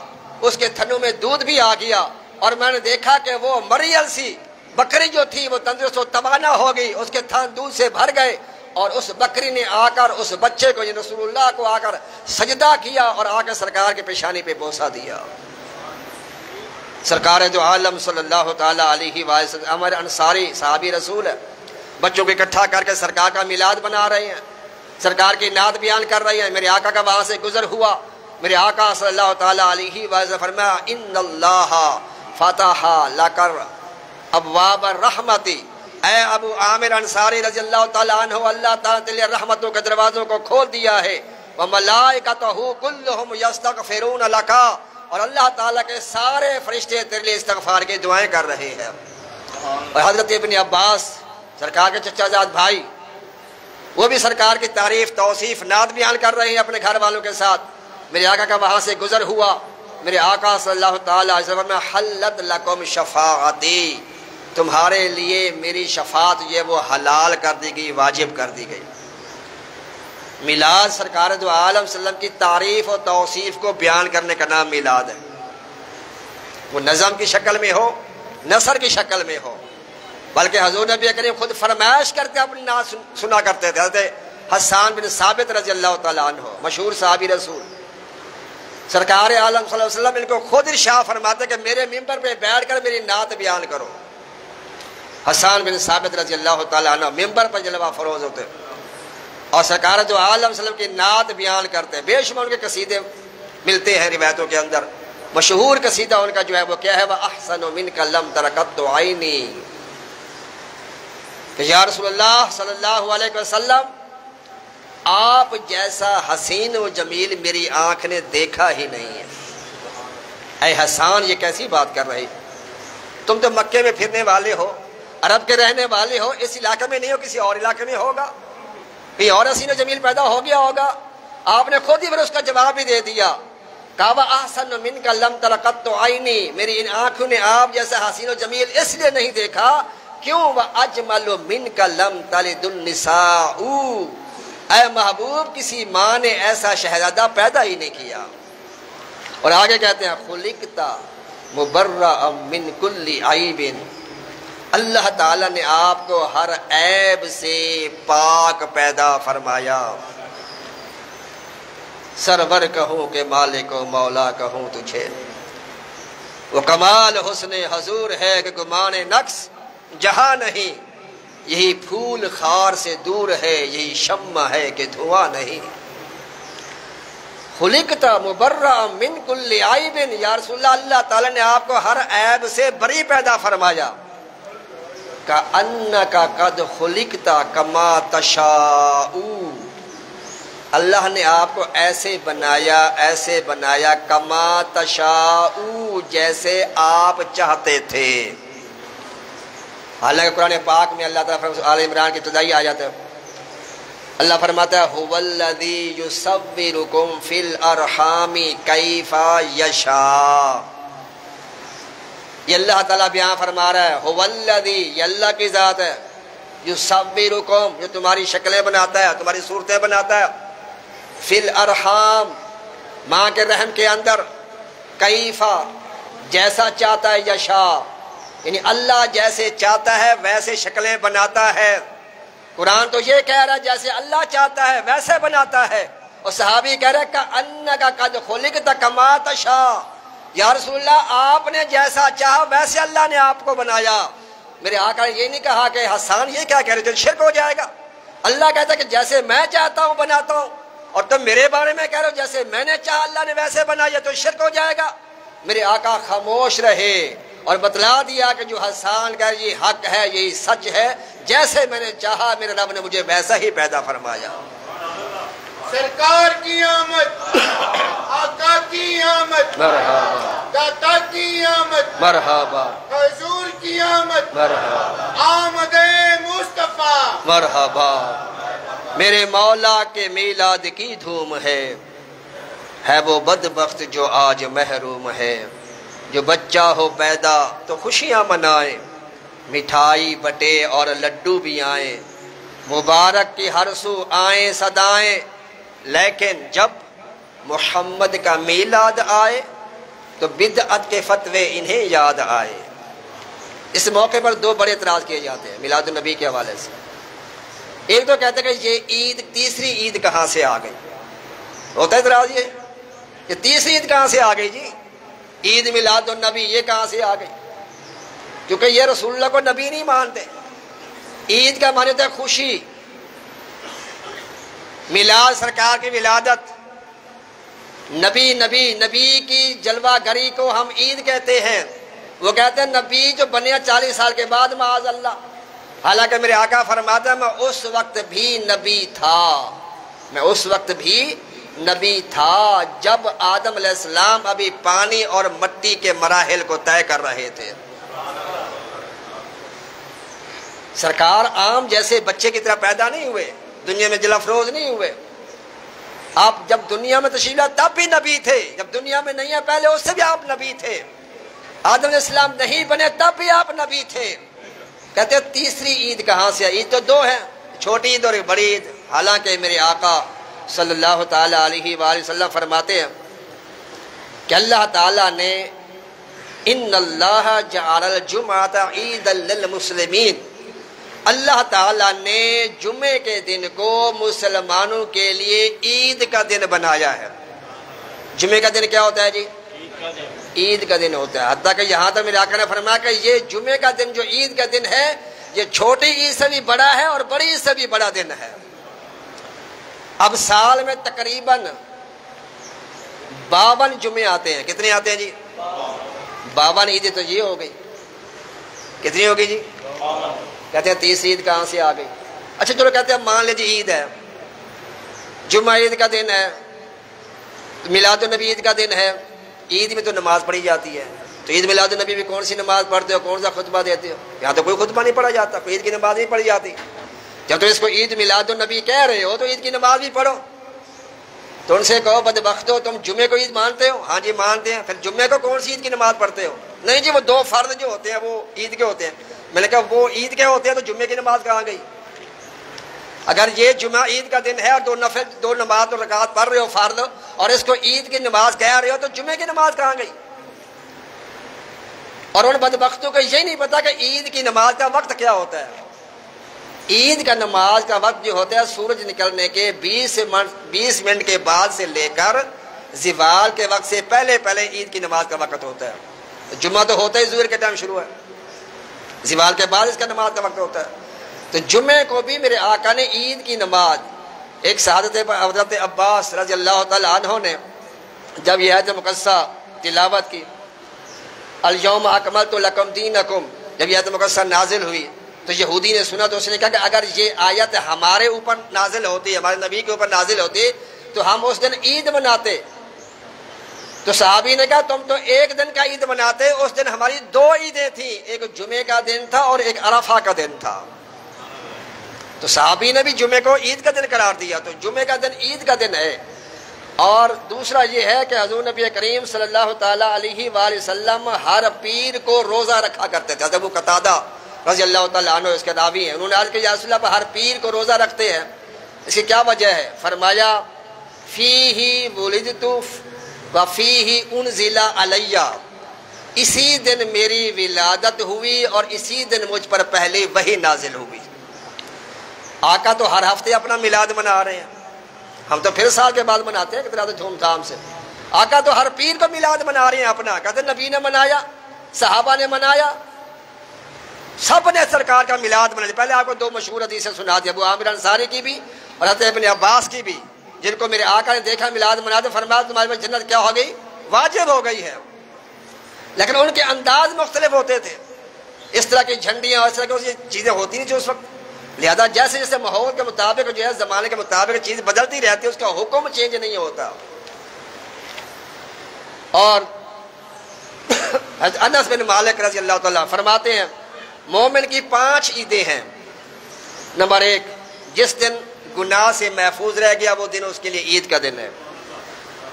اس کے تھنوں میں دودھ بھی آ گیا اور میں نے دیکھا کہ وہ مریل سی بکری جو تھی وہ تندرست و توانا ہو گئی، اس کے تھن دودھ سے بھر گئے اور اس بکری نے آ کر اس بچے کو یعنی رسول اللہ کو آ کر سجدہ کیا اور آ کر سرکار کے پیشانی پہ بوسہ دیا۔ سرکار دو عالم صلی اللہ تعالیٰ علیہ وسلم ہمارے انصاری صحابی رسول ہے، بچوں کو اکٹھا کر کے سرکار کا میلاد بنا رہے ہیں، سرکار کی نعت بیان کر رہے ہیں۔ میرے آقا کا وہاں سے گزر ہوا، میرے آقا صلی اللہ تعالیٰ علیہ وسلم فرمایا ان اللہ فتح لکر ابواب الرحمتی، اے ابو عامر انصاری رضی اللہ تعالیٰ عنہ اللہ تعالیٰ تیرے رحمتوں کے دروازوں کو کھول دیا ہے، وملائکتہ کلہم یستغفرون لکا، اور اللہ تعالیٰ کے سارے فرشتے تیرے لیے استغفار کی دعائیں کر رہے ہیں۔ اور حضرت ابن عباس سرکار کے چچا زاد بھائی وہ بھی سرکار کی تعریف توصیف نعت بیان کر رہے ہیں اپنے گھر والوں کے ساتھ۔ میرے آقا کا وہاں سے گزر ہوا، میرے آقا صلی اللہ تعالیٰ علیہ وسلم حلت لکم شفاعتی، تمہارے لیے میری شفاعت یہ وہ حلال کر دی گئی، واجب کر دی گئی۔ میلاد سرکار دو عالم صلی اللہ علیہ وسلم کی تعریف اور توصیف کو بیان کرنے کا نام میلاد ہے، وہ نظم کی شکل میں ہو نثر کی شکل میں ہو، بلکہ حضور نبی کریم خود فرمائش کرتے اپنی نعت سنا کرتے تھے۔ حضرت حسان بن ثابت رضی اللہ تعالیٰ عنہ مشہور صحابی رسول، سرکار عالم صلی اللہ علیہ وسلم ان کو خود ارشاد فرماتے کہ میرے ممبر پہ بیٹھ کر میری نعت بیان کرو۔ حسان بن ثابت رضی اللہ تعالیٰ عنہ ممبر پر جلوہ فروز ہوتے اور سرکار جو عالم صلی اللہ علیہ وسلم کی نعت بیان کرتے، بے شمار ان کے قصیدے ملتے ہیں روایتوں کے اندر۔ مشہور قصیدہ ان کا جو ہے وہ کیا ہے، وَأَحْسَنُ مِنْكَ لَمْ تَرَ قَطُّ عَيْنِي، کہ یا رسول اللہ صلی اللہ علیہ وسلم آپ جیسا حسین و جمیل میری آنکھ نے دیکھا ہی نہیں ہے۔ اے حسان یہ کیسی بات کر رہی، تم تو مکے میں پھرنے والے ہو، عرب کے رہنے والے ہو، اس علاقے میں نہیں ہو کسی اور علاقے میں ہوگا، کہیں اور حسین و جمیل پیدا ہو گیا ہوگا۔ آپ نے خود ہی پھر اس کا جواب بھی دے دیا، کہا وَأَحْسَنُ مِنْكَ لَمْ تَرَ قَطُّ عَيْنِي، میری ان آنکھوں نے آپ جیسا حسین و جمیل اس لیے نہیں دیکھا کیوں، وَأَجْمَلُ مِنْكَ لَمْ تَلِدُ النِّسَاءُ، اے محبوب کسی ماں نے ایسا شہزادہ پیدا ہی نہیں کیا۔ اور آگے کہتے ہیں خُلِقْتَ مُبَرَّأً مِنْ كُلِّ عَيْبٍ، اللہ تعالیٰ نے آپ کو ہر عیب سے پاک پیدا فرمایا۔ سرور کہوں کہ مالک و مولا کہوں تجھے، وہ کمال حسن حضور ہے کہ گمان نقص جہاں نہیں، یہی پھول خار سے دور ہے، یہی شمع ہے کہ دھواں نہیں۔ خلقت مبرأ من کل عیب، یا رسول اللہ اللہ تعالیٰ نے آپ کو ہر عیب سے بری پیدا فرمایا۔ کأنک قد خلقت کما تشاء، اللہ نے آپ کو ایسے بنایا کما تشاء، جیسے آپ چاہتے تھے۔ حالانکہ قرآن پاک میں اللہ تعالیٰ فرماتا ہے، آل عمران کی ابتدائی آیت ہے، اللہ فرماتا ہے هو الذی یصورکم فی الارحام کیف یشاء۔ یہ اللہ تعالیٰ بیان فرما رہا ہے، هو الذی، یہ اللہ کی ذات ہے، یصورکم، جو تمہاری شکلیں بناتا ہے، تمہاری صورتیں بناتا ہے، فی الارحام، ماں کے رحم کے اندر، کیفا، جیسا چاہتا ہے، یشاء، یعنی اللہ جیسے چاہتا ہے ویسے شکلیں بناتا ہے۔ قرآن تو یہ کہہ رہا ہے جیسے اللہ چاہتا ہے ویسے بناتا ہے، اور صحابی کہہ رہا ہے کأنک قد خلقت کما تشاء، یا رسول اللہ آپ نے جیسا چاہا ویسے اللہ نے آپ کو بنایا۔ میرے آقا نے یہ نہیں کہا کہ حسان یہ کیا کہہ رہے تو شرک ہو جائے گا۔ اللہ کہتا ہے کہ جیسے میں چاہتا ہوں بناتا ہوں، اور تم میرے بارے میں کہہ رہے ہو جیسے میں نے چاہا اللہ نے ویسے بنایا تو شرک ہو جائے گا۔ میرے آقا خاموش رہے اور بتلا دیا کہ جو حسان کہہ یہ حق ہے، یہی سچ ہے، جیسے میں نے چاہا میرے رب نے مجھے ویسا ہی پیدا فرمایا۔ سرکار کی آمد، آقا کی آمد، مرحبا داتا کی آمد، مرحبا حضور کی آمد، مرحبا آمد مصطفیٰ۔ مرحبا، میرے مولا کے میلاد کی دھوم ہے وہ بدبخت جو آج محروم ہے۔ جو بچہ ہو پیدا تو خوشیاں منائیں، مٹھائی بٹے اور لڈو بھی آئیں، مبارک کی ہر سو آئیں صدائیں، لیکن جب محمد کا میلاد آئے تو بدعت کے فتوے انہیں یاد آئے۔ اس موقع پر دو بڑے اعتراض کیے جاتے ہیں میلاد النبی کے حوالے سے۔ ایک تو کہتے ہیں کہ یہ عید، تیسری عید کہاں سے آ گئی؟ ہوتا ہے اعتراض یہ تیسری عید کہاں سے آ گئی جی؟ عید میلاد النبی یہ کہاں سے آ گئی؟ کیونکہ یہ رسول اللہ کو نبی نہیں مانتے۔ عید کا معنی ہوتا ہے خوشی، میلاد سرکار کی ولادت، نبی کی جلوہ گری کو ہم عید کہتے ہیں۔ وہ کہتے ہیں نبی جو بنے 40 سال کے بعد معاذ اللہ، حالانکہ میرے آقا فرماتا ہے میں اس وقت بھی نبی تھا جب آدم علیہ السلام ابھی پانی اور مٹی کے مراحل کو طے کر رہے تھے۔ سرکار عام جیسے بچے کی طرح پیدا نہیں ہوئے، دنیا میں جل افروز نہیں ہوئے۔ آپ جب دنیا میں تشریف لائے تب بھی نبی تھے، جب دنیا میں نہیں ہے پہلے اس سے بھی آپ نبی تھے۔ آدم علیہ السلام نہیں بنے تب بھی آپ نبی تھے۔ کہتے ہیں تیسری عید کہاں سے؟ عید تو دو ہیں، چھوٹی عید اور ایک بڑی عید۔ حالانکہ میرے آقا صلی اللہ تعالی علیہ وآلہ وسلم فرماتے ہیں کہ اللہ تعالیٰ نے ان اللہ جعل الجمعۃ عیدا للمسلمین، اللہ تعالیٰ نے جمعے کے دن کو مسلمانوں کے لیے عید کا دن بنایا ہے۔ جمعے کا دن کیا ہوتا ہے جی؟ عید کا دن ہوتا ہے۔ حتیٰ کہ یہاں تک میرے آقا نے فرمایا کہ یہ جمعے کا دن جو عید کا دن ہے یہ چھوٹی عید سے بھی بڑا ہے اور بڑی عید سے بھی بڑا دن ہے۔ اب سال میں تقریباً 52 جمعے آتے ہیں۔ کتنے آتے ہیں جی؟ 52 عیدیں تو یہ ہو گئی۔ کتنی ہوگی جی؟ کہتے ہیں تیسری عید کہاں سے آ گئی؟ اچھا چلو کہتے ہیں مان لیجیے عید ہے، جمعہ عید کا دن ہے، میلاد النبی عید کا دن ہے، عید میں تو نماز پڑھی جاتی ہے، تو عید میلاد النبی میں کون سی نماز پڑھتے ہو، کون سا خطبہ دیتے ہو؟ یہاں تو کوئی خطبہ نہیں پڑھا جاتا، کوئی عید کی نماز نہیں پڑھی جاتی۔ جب تو اس کو عید میلاد النبی کہہ رہے ہو تو عید کی نماز بھی پڑھو۔ تو ان سے کہو بدبختو تم جمعے کو عید مانتے ہو؟ ہاں جی مانتے ہیں۔ پھر جمعے کو کون سی عید کی نماز پڑھتے ہو؟ نہیں جی وہ دو فرض جو ہوتے ہیں وہ عید کے ہوتے ہیں۔ میں نے کہا وہ عید کے ہوتے ہیں تو جمعے کی نماز کہاں گئی؟ اگر یہ جمعہ عید کا دن ہے اور دو نماز اور رکعت پڑھ رہے ہو فرض، اور اس کو عید کی نماز کہہ رہے ہو تو جمعے کی نماز کہاں گئی؟ اور ان بدبختوں کو یہ نہیں پتا کہ عید کی نماز کا وقت کیا ہوتا ہے۔ عید کا نماز کا وقت جو ہوتا ہے سورج نکلنے کے 20 منٹ کے بعد سے لے کر زوال کے وقت سے پہلے عید کی نماز کا وقت ہوتا ہے۔ جمعہ تو ہوتا ہی ظہر کے ٹائم شروع ہے، زوال کے بعد اس کا نماز کا وقت ہوتا ہے۔ تو جمعے کو بھی میرے آقا نے عید کی نماز، ایک سعادت حضرت عباس رضی اللہ تعالی عنہ نے جب یہ آیت مقدسہ تلاوت کی، الیوم اکملت لکم دینکم، جب یہ آیت مقدسہ نازل ہوئی تو یہودی نے سنا تو اس نے کہا کہ اگر یہ آیت ہمارے اوپر نازل ہوتی، ہمارے نبی کے اوپر نازل ہوتی تو ہم اس دن عید مناتے۔ تو صحابی نے کہا تم تو ایک دن کا عید مناتے، اس دن ہماری 2 عیدیں تھیں، ایک جمعے کا دن تھا اور ایک عرفہ کا دن تھا۔ تو صحابی نے بھی جمعے کو عید کا دن قرار دیا، تو جمعے کا دن عید کا دن ہے۔ اور دوسرا یہ ہے کہ حضور نبی کریم صلی اللہ تعالیٰ علیہ وآلہ وسلم ہر پیر کو روزہ رکھا کرتے تھے۔ ابو قتادہ رضی اللہ تعالیٰ عنہ اس کے راوی ہیں، انہوں نے عرض کیا یا رسول اللہ ہر پیر کو روزہ رکھتے ہیں، اس کی کیا وجہ ہے؟ فرمایا فیہ ولدت وفیہ انزل علی، اسی دن میری ولادت ہوئی اور اسی دن مجھ پر پہلی وحی نازل ہوئی۔ آقا تو ہر ہفتے اپنا میلاد منا رہے ہیں، ہم تو پھر سال کے بعد مناتے ہیں کتنا دھوم دھام سے۔ آقا تو ہر پیر کو میلاد منا رہے ہیں اپنا، کہتے نبی نے منایا، صحابہ نے منایا، سب نے سرکار کا میلاد منا لیا۔ پہلے آپ کو 2 مشہور حدیثیں سنا دی، ابو عامر انصاری کی بھی اور حضرت ابن عباس کی بھی، جن کو میرے آقا نے دیکھا میلاد مناتے، فرمایا تمہارے پاس جنت کیا ہو گئی؟ واجب ہو گئی ہے۔ لیکن ان کے انداز مختلف ہوتے تھے، اس طرح کی جھنڈیاں اور اس طرح کی چیزیں ہوتی نہیں جو اس وقت، لہذا جیسے جیسے ماحول کے مطابق جو ہے زمانے کے مطابق چیز بدلتی رہتی ہے، اس کا حکم چینج نہیں ہوتا۔ اور انس بن مالک رضی اللہ تعالیٰ فرماتے ہیں مومن کی 5 عیدیں ہیں۔ نمبر 1، جس دن گناہ سے محفوظ رہ گیا وہ دن اس کے لیے عید کا دن ہے۔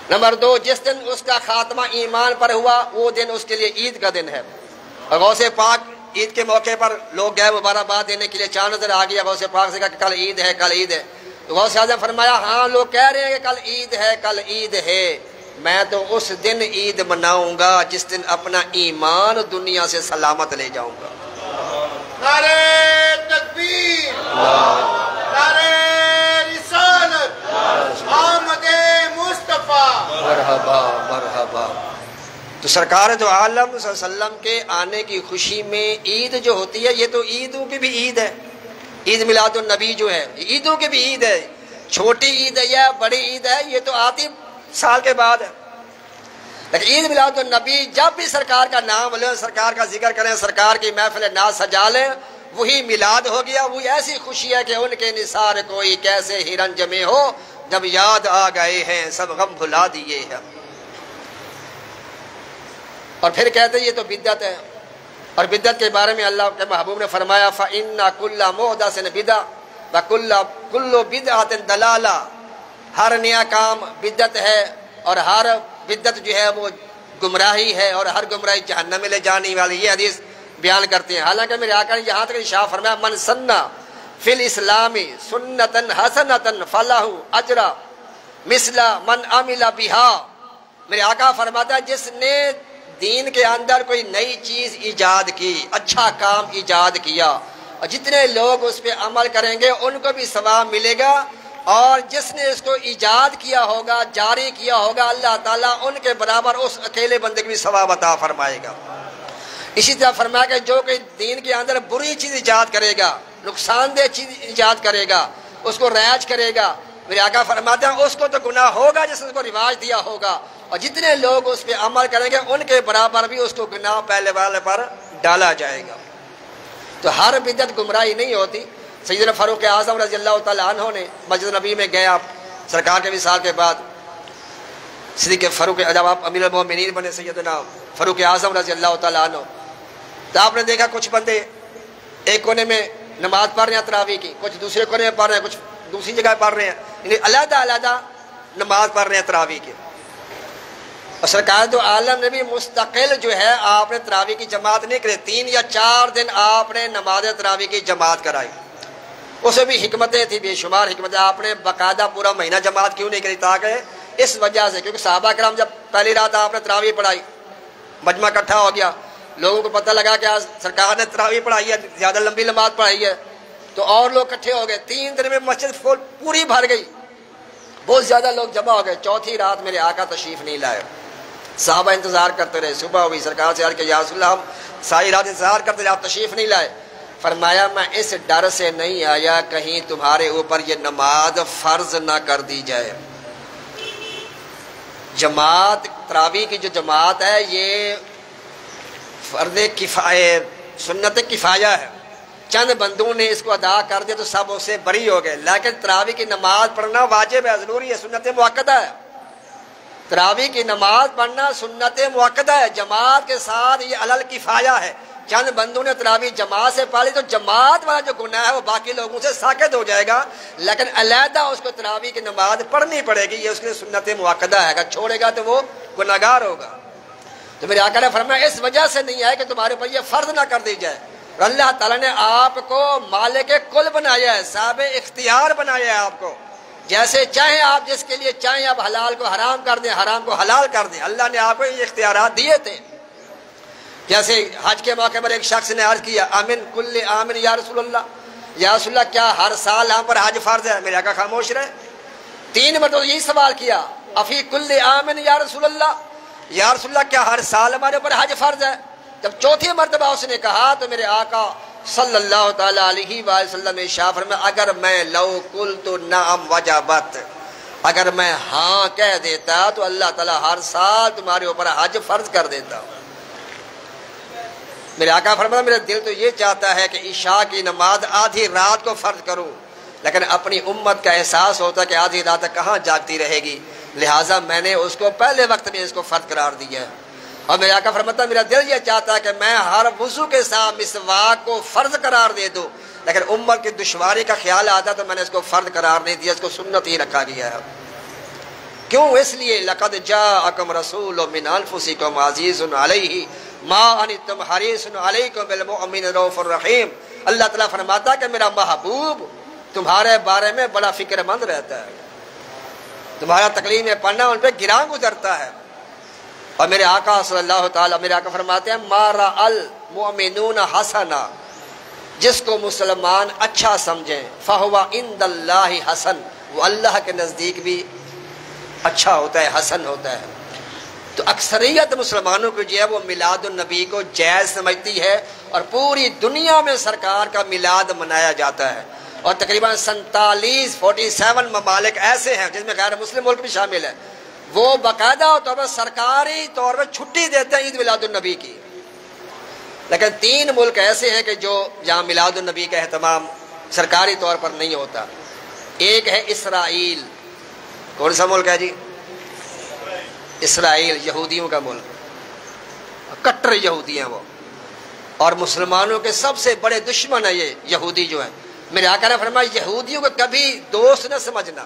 نمبر 2، جس دن اس کا خاتمہ ایمان پر ہوا وہ دن اس کے لیے عید کا دن ہے۔ اور غوث پاک عید کے موقع پر لوگ گئے مبارکباد دینے کے لیے، چاند نظر آ گیا، غوث پاک سے کہا کہ کل عید ہے، کل عید ہے۔ تو غوث اعظم فرمایا ہاں لوگ کہہ رہے ہیں کہ کل عید ہے، کل عید ہے، میں تو اس دن عید مناؤں گا جس دن اپنا ایمان دنیا سے سلامت لے جاؤں گا۔ نعرہ تکبیر، نعرہ رسالت، آمد مصطفیٰ، مرحبا مرحبا۔ تو سرکار دو عالم صلی اللہ علیہ وسلم کے آنے کی خوشی میں عید جو ہوتی ہے، یہ تو عیدوں کی بھی عید ہے۔ عید میلاد النبی جو ہے عیدوں کی بھی عید ہے، چھوٹی عید ہے یا بڑی عید ہے یہ تو آتی سال کے بعد ہے، لیکن عید میلاد النبی جب بھی سرکار کا نام لیں، سرکار کا ذکر کریں، سرکار کی محفل ناز سجا لیں، وہی میلاد ہو گیا۔ وہی ایسی خوشی ہے کہ ان کے نثار کوئی کیسے ہرن جمے ہو، جب یاد آ گئے ہیں سب غم بھلا دیے ہیں۔ اور پھر کہتے ہیں یہ تو بدعت ہے، اور بدعت کے بارے میں اللہ کے محبوب نے فرمایا فَإِنَّ كُلَّ مُحْدَثٍ بِدْعَةٍ وَكُلُّ بِدْعَةٍ ضَلَالَةٍ، ہر نیا کام بدعت ہے اور ہر بدعت جو ہے وہ گمراہی ہے اور ہر گمراہی جہنم میں لے جانے والی، یہ حدیث بیان کرتے ہیں۔ حالانکہ میرے آقا نے یہاں تک ارشاد فرمایا من سنّ فی الاسلام سنتن حسنتن فلہ اجر مثل من عمل بہا، میرے آقا فرماتا ہے جس نے دین کے اندر کوئی نئی چیز ایجاد کی، اچھا کام ایجاد کیا، اور جتنے لوگ اس پہ عمل کریں گے ان کو بھی ثواب ملے گا، اور جس نے اس کو ایجاد کیا ہوگا، جاری کیا ہوگا، اللہ تعالیٰ ان کے برابر اس اکیلے بندے کو بھی ثواب عطا فرمائے گا۔ اسی طرح فرمایا کہ جو کہ دین کے اندر بری چیز ایجاد کرے گا، نقصان دہ چیز ایجاد کرے گا، اس کو رائج کرے گا، میرے آقا فرماتے ہیں اس کو تو گناہ ہوگا جس نے اس کو رواج دیا ہوگا، اور جتنے لوگ اس پہ عمل کریں گے ان کے برابر بھی اس کو گناہ پہلے والے پر ڈالا جائے گا۔ تو ہر بدعت گمراہی نہیں ہوتی۔ سیدنا فاروق اعظم رضی اللہ تعالیٰ عنہ نے مسجد نبی میں گئے، آپ سرکار کے وصال کے بعد صدیق فاروق جب آپ امیر المومنین بنے سیدنا فاروق اعظم رضی اللہ تعالیٰ عنہ، تو آپ نے دیکھا کچھ بندے ایک کونے میں نماز پڑھ رہے ہیں تراویح کی، کچھ دوسرے کونے میں پڑھ رہے ہیں، کچھ دوسری جگہ پڑھ رہے ہیں، یعنی علیحدہ علیحدہ نماز پڑھ رہے ہیں تراویح کی۔ اور سرکار دو عالم نے بھی مستقل جو ہے آپ نے تراویح کی جماعت نہیں کری، 3 یا 4 دن آپ نے نماز تراویح کی جماعت کرائی، اس میں بھی حکمتیں تھیں، بے شمار حکمتیں۔ آپ نے باقاعدہ پورا مہینہ جماعت کیوں نہیں کری؟ تاکہ اس وجہ سے کیونکہ صحابہ کرام جب پہلی رات آپ نے تراویح پڑھائی، مجمع اکٹھا ہو گیا، لوگوں کو پتہ لگا کہ آج سرکار نے تراویح پڑھائی ہے، زیادہ لمبی نماز پڑھائی ہے، تو اور لوگ اکٹھے ہو گئے۔ 3 دن میں مسجد پوری بھر گئی، بہت زیادہ لوگ جمع ہو گئے۔ چوتھی رات میرے آقا تشریف نہیں لائے، صحابہ انتظار کرتے رہے، صبح ہوئی، سرکار سے عرض کہ یا رسول اللہ ہم ساری رات انتظار کرتے رہے، آپ تشریف نہیں لائے۔ فرمایا میں اس ڈر سے نہیں آیا کہیں تمہارے اوپر یہ نماز فرض نہ کر دی جائے۔ جماعت تراویح کی جو جماعت ہے یہ فرض کفایہ، سنت کفایہ ہے، چند بندوں نے اس کو ادا کر دیا تو سب اسے بری ہو گئے، لیکن تراویح کی نماز پڑھنا واجب ہے، ضروری ہے، سنت مؤکدہ ہے۔ تراویح کی نماز پڑھنا سنت مؤکدہ ہے، جماعت کے ساتھ یہ علل کفایہ ہے۔ چند بندوں نے تراویح جماعت سے پڑھی تو جماعت والا جو گناہ ہے وہ باقی لوگوں سے ساکت ہو جائے گا، لیکن علیحدہ اس کو تراویح کی نماز پڑھنی پڑے گی، یہ اس کے لیے سنت مؤکدہ ہے، اگر چھوڑے گا تو وہ گناہگار ہوگا۔ تو میرے آقا نے فرمایا اس وجہ سے نہیں ہے کہ تمہارے اوپر یہ فرض نہ کر دی جائے، اللہ تعالیٰ نے آپ کو مالک کل بنایا ہے، صاحب اختیار بنایا ہے آپ کو، جیسے چاہیں آپ جس کے لیے چاہیں آپ حلال کو حرام کر دیں، حرام کو حلال کر دیں، اللہ نے آپ کو یہ اختیارات دیے تھے۔ جیسے حج کے موقع پر ایک شخص نے عرض کیا آمن کل آمن یا رسول اللہ، یا رسول اللہ کیا ہر سال ہم پر حج فرض ہے؟ میرے آقا خاموش رہے، 3 مرتبہ یہی سوال کیا، افی کل آمن یا رسول اللہ، یا رسول اللہ کیا ہر سال ہمارے اوپر حج فرض ہے؟ جب 4تھی مرتبہ اس نے کہا تو میرے آقا صلی اللہ تعالیٰ علیہ وآلہ وسلم نے ارشاد فرمایا اگر میں لو قلت نعم وجبت، اگر میں ہاں کہہ دیتا تو اللہ تعالیٰ ہر سال تمہارے اوپر حج فرض کر دیتا۔ میرے آقا فرمایا میرا دل تو یہ چاہتا ہے کہ عشاء کی نماز آدھی رات کو فرض کروں، لیکن اپنی امت کا احساس ہوتا ہے کہ آدھی رات تک کہاں جاگتی رہے گی، لہٰذا میں نے اس کو پہلے وقت میں اس کو فرض قرار دیا ہے۔ اور میرے آقا فرماتا میرا دل یہ چاہتا ہے کہ میں ہر وضو کے ساتھ مسواک کو فرض قرار دے دوں، لیکن امت کی دشواری کا خیال آتا تو میں نے اس کو فرض قرار نہیں دیا، اس کو سنت ہی رکھا گیا ہے۔ کیوں؟ اس لیے لقد جاءکم رسول من انفسکم عزیز علیہ ما انتم حریص علیکم بالمؤمنین رؤوف الرحیم۔ اللہ تعالیٰ فرماتا کہ میرا محبوب تمہارے بارے میں بڑا فکر مند رہتا ہے، تمہارا تکلیف میں پڑھنا ان پہ گراں گزرتا ہے۔ اور میرے آقا صلی اللہ تعالیٰ میرے آقا فرماتے ہیں مارا المؤمنون حسنا، جس کو مسلمان اچھا سمجھیں فہو عند اللہ حسن، وہ اللہ کے نزدیک بھی اچھا ہوتا ہے، حسن ہوتا ہے۔ تو اکثریت مسلمانوں کو جو ہے وہ میلاد النبی کو جائز سمجھتی ہے، اور پوری دنیا میں سرکار کا میلاد منایا جاتا ہے، اور تقریباً 47 ممالک ایسے ہیں جس میں غیر مسلم ملک بھی شامل ہے، وہ باقاعدہ طور پر سرکاری طور پر چھٹی دیتے ہیں عید میلاد النبی کی۔ لیکن 3 ملک ایسے ہیں کہ جو جہاں میلاد النبی کا اہتمام سرکاری طور پر نہیں ہوتا۔ ایک ہے اسرائیل، کون سا ملک ہے جی؟ اسرائیل، یہودیوں کا ملک، کٹر یہودی ہیں وہ، اور مسلمانوں کے سب سے بڑے دشمن ہیں یہ یہودی جو ہیں۔ میرے آقا نے فرمایا یہودیوں کو کبھی دوست نہ سمجھنا،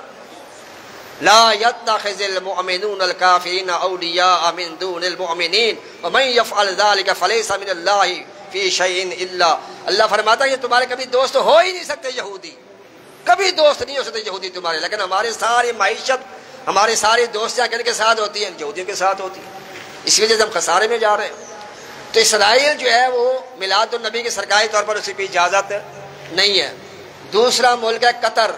لا يتخذ المؤمنون الكافرين اولیاء من دون المؤمنین ومن يفعل ذلك فليس من اللہ فی شیء الا، اللہ فرماتا ہے یہ تمہارے کبھی دوست ہو ہی نہیں سکتے، یہودی کبھی دوست نہیں ہو سکتے یہودی تمہارے، لیکن ہماری ساری معیشت، ہماری ساری دوستیاں کن کے ساتھ ہوتی ہیں؟ یہودیوں کے ساتھ ہوتی ہیں، اس وجہ سے ہم خسارے میں جا رہے ہیں۔ تو اسرائیل جو ہے وہ میلاد النبی کی سرکاری طور پر اسی کی اجازت نہیں ہے۔ دوسرا ملک ہے قطر،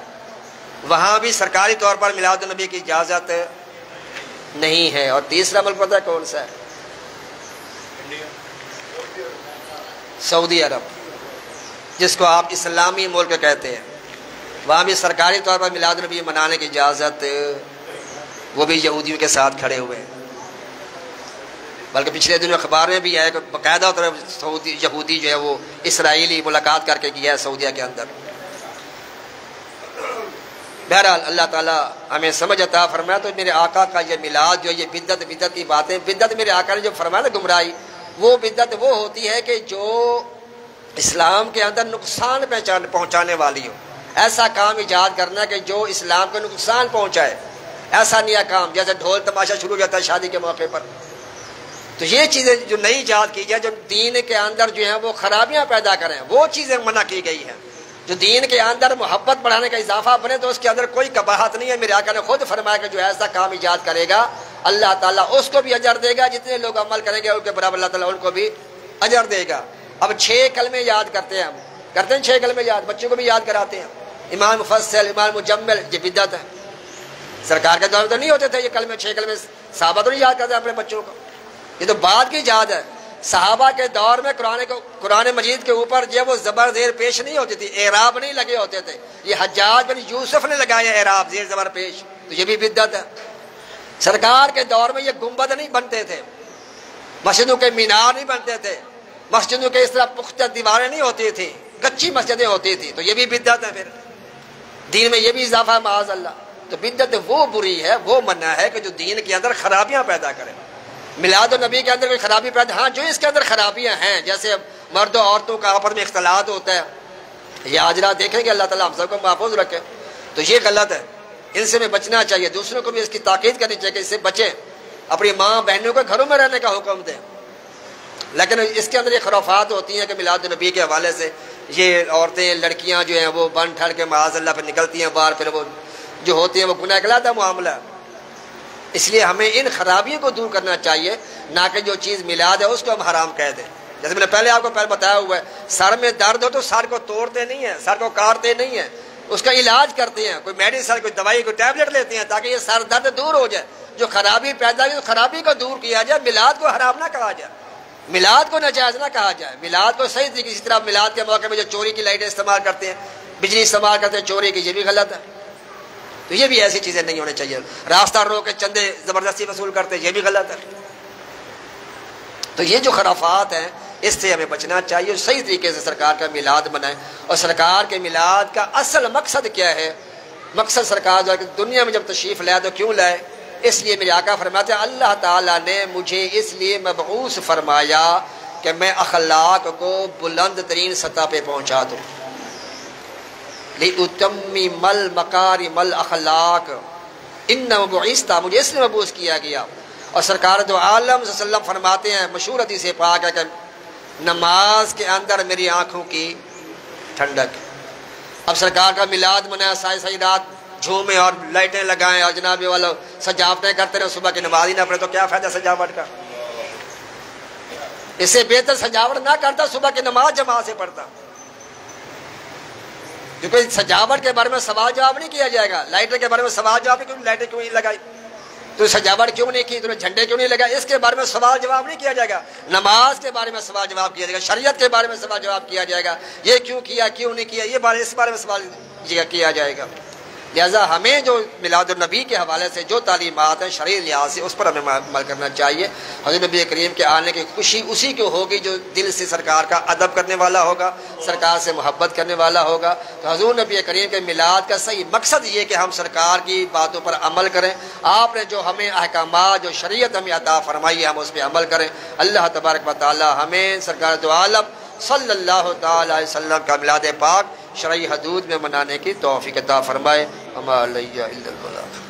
وہاں بھی سرکاری طور پر میلاد النبی کی اجازت نہیں ہے۔ اور تیسرا ملک پتہ ہے کون سا ہے؟ سعودی عرب، جس کو آپ اسلامی ملک کہتے ہیں، وہاں بھی سرکاری طور پر میلاد النبی منانے کی اجازت، وہ بھی یہودیوں کے ساتھ کھڑے ہوئے ہیں۔ بلکہ پچھلے دنوں اخبار میں بھی ہے کہ باقاعدہ طور پر سعودی یہودی جو ہے وہ اسرائیلی ملاقات کر کے کیا ہے سعودیہ کے اندر۔ بہرحال اللہ تعالیٰ ہمیں سمجھ عطا فرمایا۔ تو میرے آقا کا یہ میلاد جو یہ بدعت کی باتیں، بدعت میرے آقا نے جو فرمایا نا گمراہی، وہ بدعت وہ ہوتی ہے کہ جو اسلام کے اندر نقصان پہنچانے والی ہو، ایسا کام ایجاد کرنا کہ جو اسلام کو نقصان پہنچائے، ایسا نیا کام جیسے ڈھول تماشا شروع ہو جاتا ہے شادی کے موقع پر۔ تو یہ چیزیں جو نئی ایجاد کی جائے، جو دین کے اندر جو ہیں وہ خرابیاں پیدا کریں، وہ چیزیں منع کی گئی ہیں۔ جو دین کے اندر محبت بڑھانے کا اضافہ بنے تو اس کے اندر کوئی قباحت نہیں ہے۔ میرے آقا نے خود فرمایا کہ جو ایسا کام ایجاد کرے گا اللہ تعالیٰ اس کو بھی اجر دے گا، جتنے لوگ عمل کریں گے ان کے برابر اللہ تعالیٰ ان کو بھی اجر دے گا۔ اب 6 کلمے یاد کرتے ہیں، ہم کرتے ہیں 6 کلمے یاد، بچوں کو بھی یاد کراتے ہیں، امام مفصل، امام مجمل، یہ بدعت ہے۔ سرکار کے دور میں تو نہیں ہوتے تھے یہ کلمے، 6 کلمے صحابہ تو نہیں یاد کرتے اپنے بچوں کو، یہ تو بعد کی یاد ہے۔ صحابہ کے دور میں قرآن مجید کے اوپر جو وہ زبر زیر پیش نہیں ہوتی تھی، اعراب نہیں لگے ہوتے تھے، یہ حجاج بن یوسف نے لگایا اعراب زیر زبر پیش، تو یہ بھی بدعت ہے۔ سرکار کے دور میں یہ گنبد نہیں بنتے تھے، مسجدوں کے مینار نہیں بنتے تھے، مسجدوں کے اس طرح پختہ دیواریں نہیں ہوتی تھیں، کچی مسجدیں ہوتی تھی، تو یہ بھی بدعت ہے، پھر دین میں یہ بھی اضافہ ہے معاذ اللہ۔ تو بدعت وہ بری ہے، وہ منع ہے کہ جو دین کے اندر خرابیاں پیدا کرے۔ میلاد النبی کے اندر کوئی خرابی پیدا، ہاں جو اس کے اندر خرابیاں ہیں، جیسے مرد و عورتوں کا آپس میں اختلاط ہوتا ہے، یہ آج رات دیکھیں گے، اللہ تعالیٰ ہم سب کو محفوظ رکھے، تو یہ غلط ہے، ان سے میں بچنا چاہیے، دوسروں کو بھی اس کی تاکید کرنی چاہیے کہ اس سے بچیں، اپنی ماں بہنوں کو گھروں میں رہنے کا حکم دیں۔ لیکن اس کے اندر یہ خرافات ہوتی ہیں کہ میلاد النبی کے حوالے سے یہ عورتیں لڑکیاں جو ہیں وہ بن ٹھڑ کے معاذ اللہ پہ نکلتی ہیں باہر، پھر وہ جو ہوتی ہیں وہ گناہ کہلاتا ہے معاملہ۔ اس لیے ہمیں ان خرابیوں کو دور کرنا چاہیے، نہ کہ جو چیز میلاد ہے اس کو ہم حرام کہہ دیں۔ جیسے میں نے پہلے آپ کو بتایا ہوا ہے، سر میں درد ہو تو سر کو توڑتے نہیں ہیں، سر کو کاٹتے نہیں ہیں، اس کا علاج کرتے ہیں، کوئی میڈیسن، کوئی دوائی، کوئی ٹیبلٹ لیتے ہیں تاکہ یہ سر درد دور ہو جائے۔ جو خرابی پیدا ہوئی تو خرابی کو دور کیا جائے، میلاد کو حرام نہ کہا جائے، میلاد کو ناجائز نہ کہا جائے، میلاد کو صحیح طریقے، اسی طرح میلاد کے موقع میں جو چوری کی لائٹیں استعمال کرتے ہیں، بجلی استعمال کرتے ہیں چوری کی، یہ بھی غلط ہے۔ تو یہ بھی ایسی چیزیں نہیں ہونی چاہیے۔ راستہ روک کے چندے زبردستی وصول کرتے ہیں، یہ بھی غلط ہے۔ تو یہ جو خرافات ہیں اس سے ہمیں بچنا چاہیے، صحیح طریقے سے سرکار کا میلاد منائیں۔ اور سرکار کے میلاد کا اصل مقصد کیا ہے؟ مقصد سرکار جو ہے کہ دنیا میں جب تشریف لائے تو کیوں لائے؟ اس لیے میرے آقا فرماتے ہیں اللہ تعالیٰ نے مجھے اس لیے مبعوث فرمایا کہ میں اخلاق کو بلند ترین سطح پہ پہنچا دوں۔ لِأُتَمِّمَ الْمَكَارِمَ الْأَخْلَاقِ إِنَّمَا بُعِثْتُ، مجھے اس لیے مبعوث کیا گیا۔ اور سرکار دو عالم صلی اللہ علیہ وسلم فرماتے ہیں، مشہور حدیث پاک ہے کہ نماز کے اندر میری آنکھوں کی ٹھنڈک۔ اب سرکار کا میلاد منایا، ساری رات جھومے اور لائٹیں لگائیں اور جناب والا سجاوٹیں کرتے رہے، صبح کی نماز ہی نہ پڑھے تو کیا فائدہ سجاوٹ کا؟ اس سے بہتر سجاوٹ نہ کرتا، صبح کی نماز جماعت سے پڑھتا۔ کیونکہ سجاوٹ کے بارے میں سوال جواب نہیں کیا جائے گا، لائٹیں کے بارے میں سوال جواب نہیں، لائٹیں کیوں نہیں لگائی، تو سجاوٹ کیوں نہیں کی، تو جھنڈے کیوں نہیں لگائے، اس کے بارے میں سوال جواب نہیں کیا جائے گا۔ نماز کے بارے میں سوال جواب کیا جائے گا، شریعت کے بارے میں سوال جواب کیا جائے گا، یہ کیوں کیا، کیوں نہیں کیا، یہ اس بارے میں سوال کیا جائے گا۔ لہٰذا ہمیں جو میلاد النبی کے حوالے سے جو تعلیمات ہیں شرعی لحاظ سے، اس پر ہمیں عمل کرنا چاہیے۔ حضرت نبی کریم کے آنے کی خوشی اسی کو ہوگی جو دل سے سرکار کا ادب کرنے والا ہوگا، سرکار سے محبت کرنے والا ہوگا۔ تو حضور نبی کریم کے میلاد کا صحیح مقصد یہ کہ ہم سرکار کی باتوں پر عمل کریں، آپ نے جو ہمیں احکامات، جو شریعت ہمیں عطا فرمائی ہے، ہم اس پہ عمل کریں۔ اللہ تبارک و تعالی ہمیں سرکار دو عالم صلی اللہ تعالی علیہ وسلم کا میلاد پاک شرعی حدود میں منانے کی توفیق عطا فرمائے۔ وما علیہ الا البلاغ۔